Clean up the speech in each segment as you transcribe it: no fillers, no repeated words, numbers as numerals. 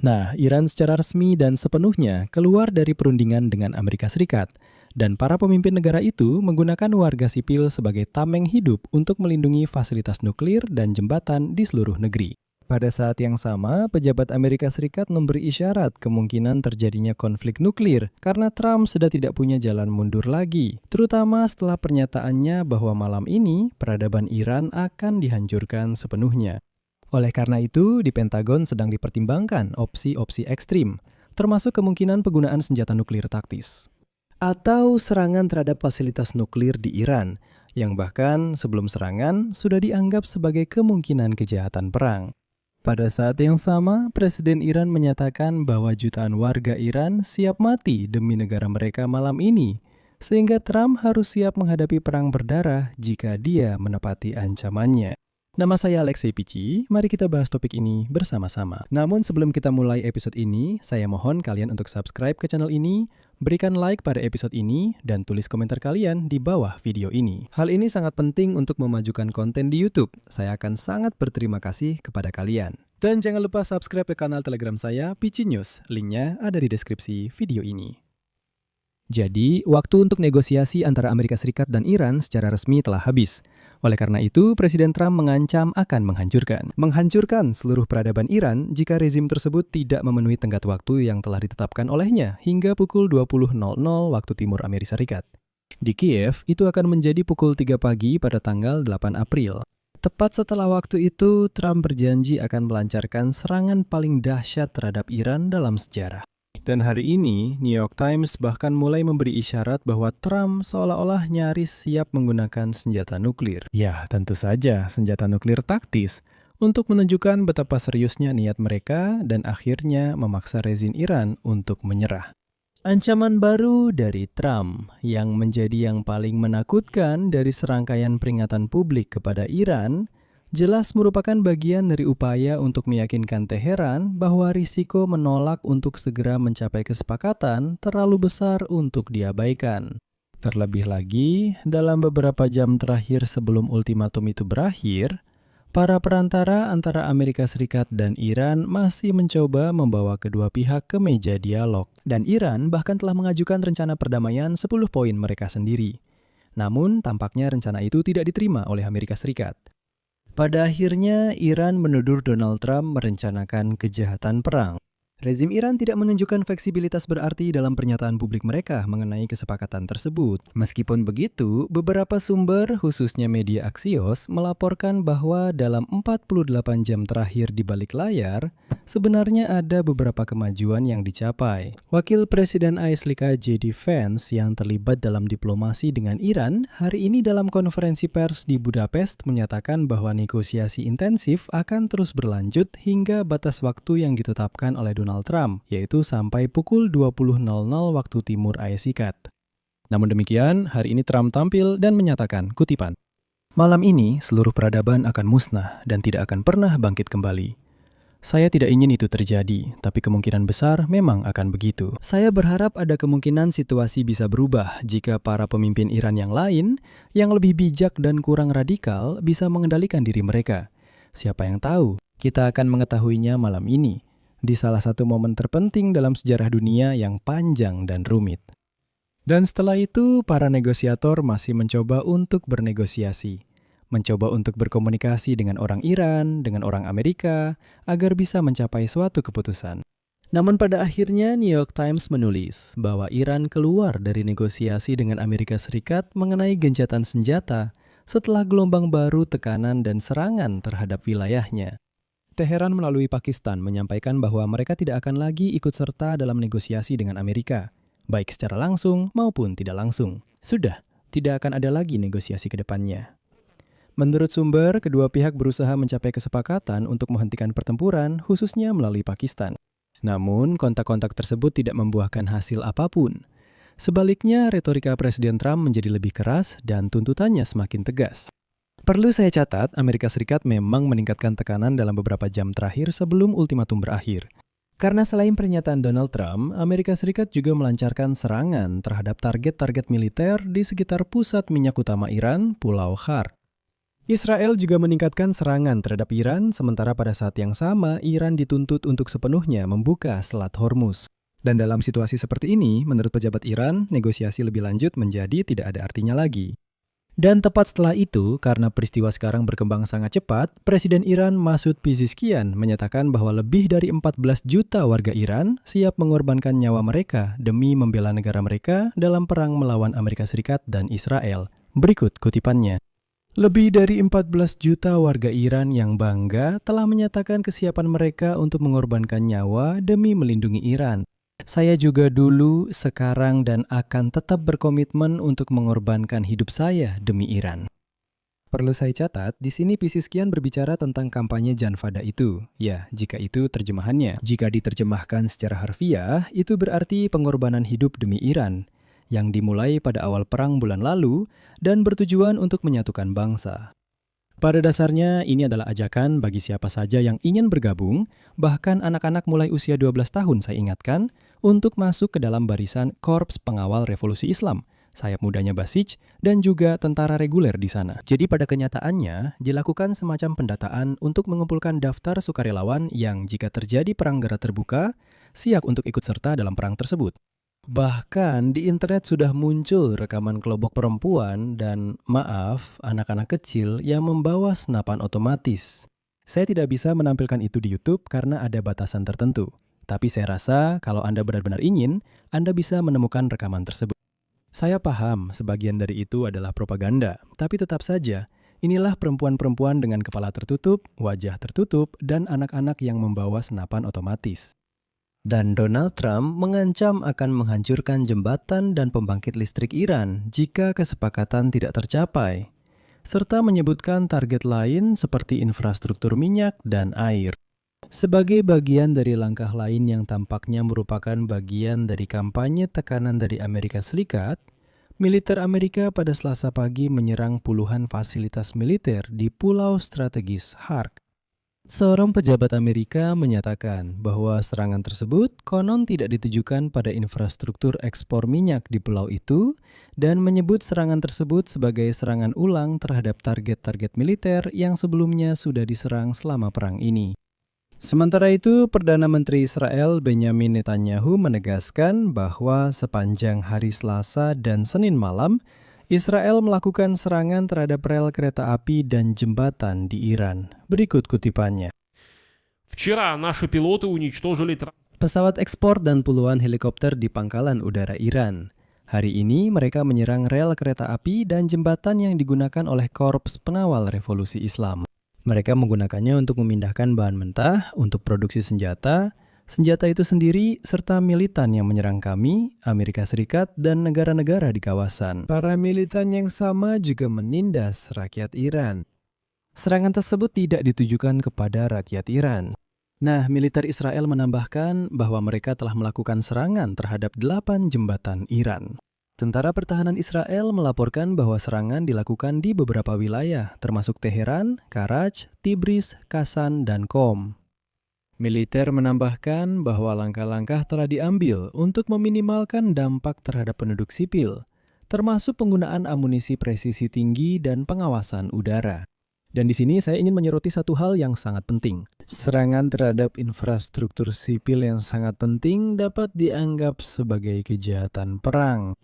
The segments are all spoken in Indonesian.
Nah, Iran secara resmi dan sepenuhnya keluar dari perundingan dengan Amerika Serikat, dan para pemimpin negara itu menggunakan warga sipil sebagai tameng hidup untuk melindungi fasilitas nuklir dan jembatan di seluruh negeri. Pada saat yang sama, pejabat Amerika Serikat memberi isyarat kemungkinan terjadinya konflik nuklir karena Trump sudah tidak punya jalan mundur lagi, terutama setelah pernyataannya bahwa malam ini peradaban Iran akan dihancurkan sepenuhnya. Oleh karena itu, di Pentagon sedang dipertimbangkan opsi-opsi ekstrim, termasuk kemungkinan penggunaan senjata nuklir taktis atau serangan terhadap fasilitas nuklir di Iran, yang bahkan sebelum serangan sudah dianggap sebagai kemungkinan kejahatan perang. Pada saat yang sama, Presiden Iran menyatakan bahwa jutaan warga Iran siap mati demi negara mereka malam ini, sehingga Trump harus siap menghadapi perang berdarah jika dia menepati ancamannya. Nama saya Alexei Pichi, mari kita bahas topik ini bersama-sama. Namun sebelum kita mulai episode ini, saya mohon kalian untuk subscribe ke channel ini, berikan like pada episode ini, dan tulis komentar kalian di bawah video ini. Hal ini sangat penting untuk memajukan konten di YouTube. Saya akan sangat berterima kasih kepada kalian. Dan jangan lupa subscribe ke kanal Telegram saya, Pichi News. Linknya ada di deskripsi video ini. Jadi, waktu untuk negosiasi antara Amerika Serikat dan Iran secara resmi telah habis. Oleh karena itu, Presiden Trump mengancam akan menghancurkan seluruh peradaban Iran jika rezim tersebut tidak memenuhi tenggat waktu yang telah ditetapkan olehnya hingga pukul 20.00 waktu timur Amerika Serikat. Di Kiev, itu akan menjadi pukul 3 pagi pada tanggal 8 April. Tepat setelah waktu itu, Trump berjanji akan melancarkan serangan paling dahsyat terhadap Iran dalam sejarah. Dan hari ini, New York Times bahkan mulai memberi isyarat bahwa Trump seolah-olah nyaris siap menggunakan senjata nuklir. Ya, tentu saja senjata nuklir taktis untuk menunjukkan betapa seriusnya niat mereka dan akhirnya memaksa rezim Iran untuk menyerah. Ancaman baru dari Trump yang menjadi yang paling menakutkan dari serangkaian peringatan publik kepada Iran jelas merupakan bagian dari upaya untuk meyakinkan Teheran bahwa risiko menolak untuk segera mencapai kesepakatan terlalu besar untuk diabaikan. Terlebih lagi, dalam beberapa jam terakhir sebelum ultimatum itu berakhir, para perantara antara Amerika Serikat dan Iran masih mencoba membawa kedua pihak ke meja dialog. Dan Iran bahkan telah mengajukan rencana perdamaian 10 poin mereka sendiri. Namun, tampaknya rencana itu tidak diterima oleh Amerika Serikat. Pada akhirnya, Iran menuduh Donald Trump merencanakan kejahatan perang. Rezim Iran tidak menunjukkan fleksibilitas berarti dalam pernyataan publik mereka mengenai kesepakatan tersebut. Meskipun begitu, beberapa sumber, khususnya media Axios, melaporkan bahwa dalam 48 jam terakhir di balik layar, sebenarnya ada beberapa kemajuan yang dicapai. Wakil Presiden AS J.D. Vance yang terlibat dalam diplomasi dengan Iran hari ini dalam konferensi pers di Budapest menyatakan bahwa negosiasi intensif akan terus berlanjut hingga batas waktu yang ditetapkan oleh Donald Trump, yaitu sampai pukul 20.00 waktu timur AS. Namun demikian, hari ini Trump tampil dan menyatakan, kutipan, "Malam ini seluruh peradaban akan musnah dan tidak akan pernah bangkit kembali. Saya tidak ingin itu terjadi, tapi kemungkinan besar memang akan begitu. Saya berharap ada kemungkinan situasi bisa berubah jika para pemimpin Iran yang lain, yang lebih bijak dan kurang radikal, bisa mengendalikan diri mereka. Siapa yang tahu, kita akan mengetahuinya malam ini, di salah satu momen terpenting dalam sejarah dunia yang panjang dan rumit." Dan setelah itu, para negosiator masih mencoba untuk bernegosiasi. Mencoba untuk berkomunikasi dengan orang Iran, dengan orang Amerika, agar bisa mencapai suatu keputusan. Namun pada akhirnya New York Times menulis bahwa Iran keluar dari negosiasi dengan Amerika Serikat mengenai gencatan senjata setelah gelombang baru tekanan dan serangan terhadap wilayahnya. Teheran melalui Pakistan menyampaikan bahwa mereka tidak akan lagi ikut serta dalam negosiasi dengan Amerika, baik secara langsung maupun tidak langsung. Sudah, tidak akan ada lagi negosiasi ke depannya. Menurut sumber, kedua pihak berusaha mencapai kesepakatan untuk menghentikan pertempuran, khususnya melalui Pakistan. Namun, kontak-kontak tersebut tidak membuahkan hasil apapun. Sebaliknya, retorika Presiden Trump menjadi lebih keras dan tuntutannya semakin tegas. Perlu saya catat, Amerika Serikat memang meningkatkan tekanan dalam beberapa jam terakhir sebelum ultimatum berakhir. Karena selain pernyataan Donald Trump, Amerika Serikat juga melancarkan serangan terhadap target-target militer di sekitar pusat minyak utama Iran, Pulau Khar. Israel juga meningkatkan serangan terhadap Iran, sementara pada saat yang sama Iran dituntut untuk sepenuhnya membuka Selat Hormuz. Dan dalam situasi seperti ini, menurut pejabat Iran, negosiasi lebih lanjut menjadi tidak ada artinya lagi. Dan tepat setelah itu, karena peristiwa sekarang berkembang sangat cepat, Presiden Iran Masoud Pezeshkian menyatakan bahwa lebih dari 14 juta warga Iran siap mengorbankan nyawa mereka demi membela negara mereka dalam perang melawan Amerika Serikat dan Israel. Berikut kutipannya. Lebih dari 14 juta warga Iran yang bangga telah menyatakan kesiapan mereka untuk mengorbankan nyawa demi melindungi Iran. Saya juga dulu, sekarang, dan akan tetap berkomitmen untuk mengorbankan hidup saya demi Iran. Perlu saya catat, di sini Pezeshkian berbicara tentang kampanye Janfada itu. Ya, jika itu terjemahannya. Jika diterjemahkan secara harfiah, itu berarti pengorbanan hidup demi Iran, yang dimulai pada awal perang bulan lalu dan bertujuan untuk menyatukan bangsa. Pada dasarnya, ini adalah ajakan bagi siapa saja yang ingin bergabung, bahkan anak-anak mulai usia 12 tahun saya ingatkan, untuk masuk ke dalam barisan Korps Pengawal Revolusi Islam, sayap mudanya Basij, dan juga tentara reguler di sana. Jadi pada kenyataannya, dilakukan semacam pendataan untuk mengumpulkan daftar sukarelawan yang jika terjadi perang darat terbuka, siap untuk ikut serta dalam perang tersebut. Bahkan di internet sudah muncul rekaman kelompok perempuan dan, maaf, anak-anak kecil yang membawa senapan otomatis. Saya tidak bisa menampilkan itu di YouTube karena ada batasan tertentu. Tapi saya rasa kalau Anda benar-benar ingin, Anda bisa menemukan rekaman tersebut. Saya paham sebagian dari itu adalah propaganda, tapi tetap saja, inilah perempuan-perempuan dengan kepala tertutup, wajah tertutup, dan anak-anak yang membawa senapan otomatis. Dan Donald Trump mengancam akan menghancurkan jembatan dan pembangkit listrik Iran jika kesepakatan tidak tercapai, serta menyebutkan target lain seperti infrastruktur minyak dan air. Sebagai bagian dari langkah lain yang tampaknya merupakan bagian dari kampanye tekanan dari Amerika Serikat, militer Amerika pada Selasa pagi menyerang puluhan fasilitas militer di pulau strategis Hark. Seorang pejabat Amerika menyatakan bahwa serangan tersebut konon tidak ditujukan pada infrastruktur ekspor minyak di pulau itu dan menyebut serangan tersebut sebagai serangan ulang terhadap target-target militer yang sebelumnya sudah diserang selama perang ini. Sementara itu, Perdana Menteri Israel Benjamin Netanyahu menegaskan bahwa sepanjang hari Selasa dan Senin malam, Israel melakukan serangan terhadap rel kereta api dan jembatan di Iran. Berikut kutipannya. Pesawat ekspor dan puluhan helikopter di pangkalan udara Iran. Hari ini mereka menyerang rel kereta api dan jembatan yang digunakan oleh Korps Pengawal Revolusi Islam. Mereka menggunakannya untuk memindahkan bahan mentah untuk produksi senjata itu sendiri, serta militan yang menyerang kami, Amerika Serikat, dan negara-negara di kawasan. Para militan yang sama juga menindas rakyat Iran. Serangan tersebut tidak ditujukan kepada rakyat Iran. Nah, militer Israel menambahkan bahwa mereka telah melakukan serangan terhadap 8 jembatan Iran. Tentara Pertahanan Israel melaporkan bahwa serangan dilakukan di beberapa wilayah, termasuk Teheran, Karaj, Tibris, Kasan, dan Qom. Militer menambahkan bahwa langkah-langkah telah diambil untuk meminimalkan dampak terhadap penduduk sipil, termasuk penggunaan amunisi presisi tinggi dan pengawasan udara. Dan di sini saya ingin menyoroti satu hal yang sangat penting. Serangan terhadap infrastruktur sipil yang sangat penting dapat dianggap sebagai kejahatan perang.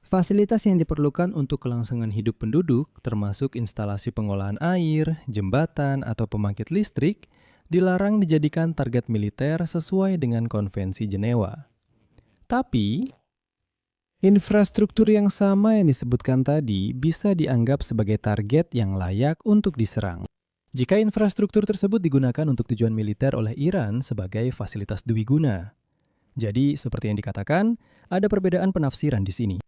Fasilitas yang diperlukan untuk kelangsungan hidup penduduk, termasuk instalasi pengolahan air, jembatan, atau pembangkit listrik, dilarang dijadikan target militer sesuai dengan Konvensi Jenewa. Tapi, infrastruktur yang sama yang disebutkan tadi bisa dianggap sebagai target yang layak untuk diserang. Jika infrastruktur tersebut digunakan untuk tujuan militer oleh Iran sebagai fasilitas dwiguna. Jadi, seperti yang dikatakan, ada perbedaan penafsiran di sini.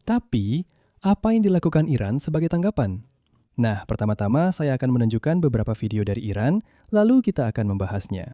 Tapi, apa yang dilakukan Iran sebagai tanggapan? Nah, pertama-tama saya akan menunjukkan beberapa video dari Iran, lalu kita akan membahasnya.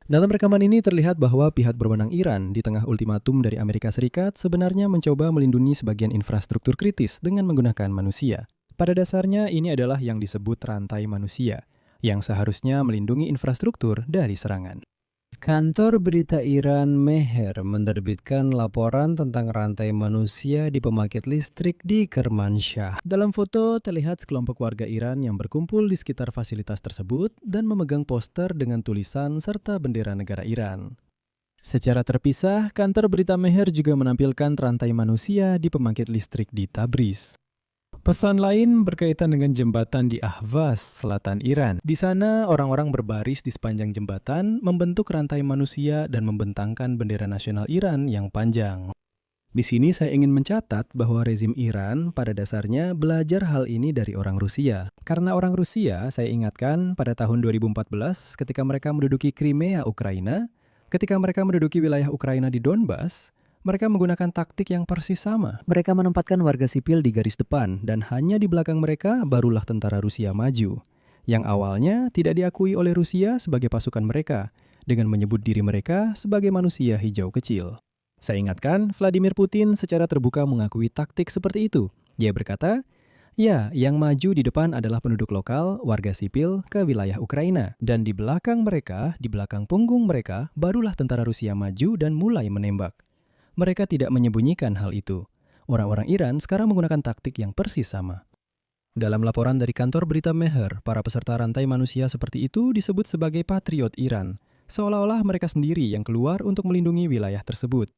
Dalam rekaman ini terlihat bahwa pihak berwenang Iran di tengah ultimatum dari Amerika Serikat sebenarnya mencoba melindungi sebagian infrastruktur kritis dengan menggunakan manusia. Pada dasarnya ini adalah yang disebut rantai manusia, yang seharusnya melindungi infrastruktur dari serangan. Kantor berita Iran Mehr menerbitkan laporan tentang rantai manusia di pembangkit listrik di Kermanshah. Dalam foto terlihat sekelompok warga Iran yang berkumpul di sekitar fasilitas tersebut dan memegang poster dengan tulisan serta bendera negara Iran. Secara terpisah, kantor berita Mehr juga menampilkan rantai manusia di pembangkit listrik di Tabriz. Pesan lain berkaitan dengan jembatan di Ahvaz, selatan Iran. Di sana, orang-orang berbaris di sepanjang jembatan, membentuk rantai manusia dan membentangkan bendera nasional Iran yang panjang. Di sini saya ingin mencatat bahwa rezim Iran pada dasarnya belajar hal ini dari orang Rusia. Karena orang Rusia, saya ingatkan pada tahun 2014 ketika mereka menduduki Crimea, Ukraina, ketika mereka menduduki wilayah Ukraina di Donbas, mereka menggunakan taktik yang persis sama. Mereka menempatkan warga sipil di garis depan dan hanya di belakang mereka barulah tentara Rusia maju. Yang awalnya tidak diakui oleh Rusia sebagai pasukan mereka dengan menyebut diri mereka sebagai manusia hijau kecil. Saya ingatkan, Vladimir Putin secara terbuka mengakui taktik seperti itu. Dia berkata, ya, yang maju di depan adalah penduduk lokal, warga sipil, ke wilayah Ukraina. Dan di belakang mereka, di belakang punggung mereka, barulah tentara Rusia maju dan mulai menembak. Mereka tidak menyembunyikan hal itu. Orang-orang Iran sekarang menggunakan taktik yang persis sama. Dalam laporan dari kantor berita Mehr, para peserta rantai manusia seperti itu disebut sebagai patriot Iran, seolah-olah mereka sendiri yang keluar untuk melindungi wilayah tersebut.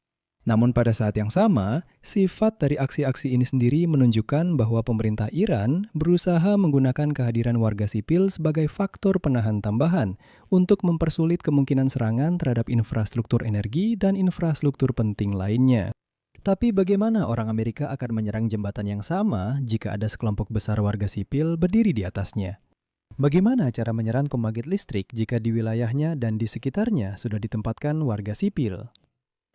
Namun pada saat yang sama, sifat dari aksi-aksi ini sendiri menunjukkan bahwa pemerintah Iran berusaha menggunakan kehadiran warga sipil sebagai faktor penahan tambahan untuk mempersulit kemungkinan serangan terhadap infrastruktur energi dan infrastruktur penting lainnya. Tapi bagaimana orang Amerika akan menyerang jembatan yang sama jika ada sekelompok besar warga sipil berdiri di atasnya? Bagaimana cara menyerang pembangkit listrik jika di wilayahnya dan di sekitarnya sudah ditempatkan warga sipil?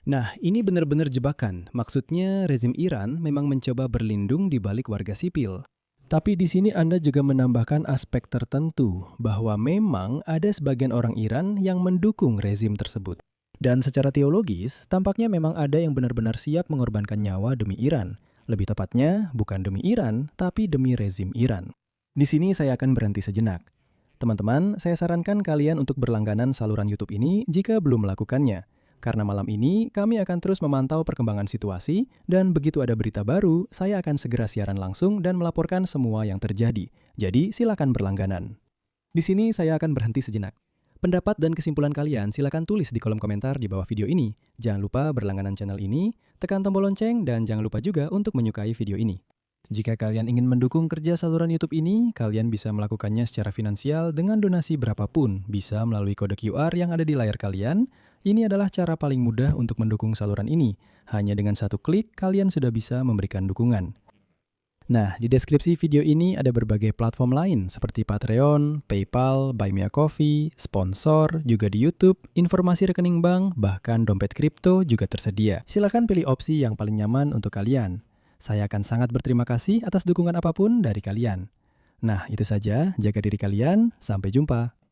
Nah, ini benar-benar jebakan. Maksudnya, rezim Iran memang mencoba berlindung di balik warga sipil. Tapi di sini Anda juga menambahkan aspek tertentu bahwa memang ada sebagian orang Iran yang mendukung rezim tersebut. Dan secara teologis, tampaknya memang ada yang benar-benar siap mengorbankan nyawa demi Iran. Lebih tepatnya, bukan demi Iran, tapi demi rezim Iran. Di sini saya akan berhenti sejenak. Teman-teman, saya sarankan kalian untuk berlangganan saluran YouTube ini jika belum melakukannya. Karena malam ini, kami akan terus memantau perkembangan situasi, dan begitu ada berita baru, saya akan segera siaran langsung dan melaporkan semua yang terjadi. Jadi, silakan berlangganan. Di sini saya akan berhenti sejenak. Pendapat dan kesimpulan kalian silakan tulis di kolom komentar di bawah video ini. Jangan lupa berlangganan channel ini, tekan tombol lonceng, dan jangan lupa juga untuk menyukai video ini. Jika kalian ingin mendukung kerja saluran YouTube ini, kalian bisa melakukannya secara finansial dengan donasi berapapun, bisa melalui kode QR yang ada di layar kalian. Ini adalah cara paling mudah untuk mendukung saluran ini. Hanya dengan satu klik, kalian sudah bisa memberikan dukungan. Nah, di deskripsi video ini ada berbagai platform lain seperti Patreon, PayPal, Buy Me a Coffee, sponsor, juga di YouTube, informasi rekening bank, bahkan dompet kripto juga tersedia. Silakan pilih opsi yang paling nyaman untuk kalian. Saya akan sangat berterima kasih atas dukungan apapun dari kalian. Nah, itu saja. Jaga diri kalian. Sampai jumpa.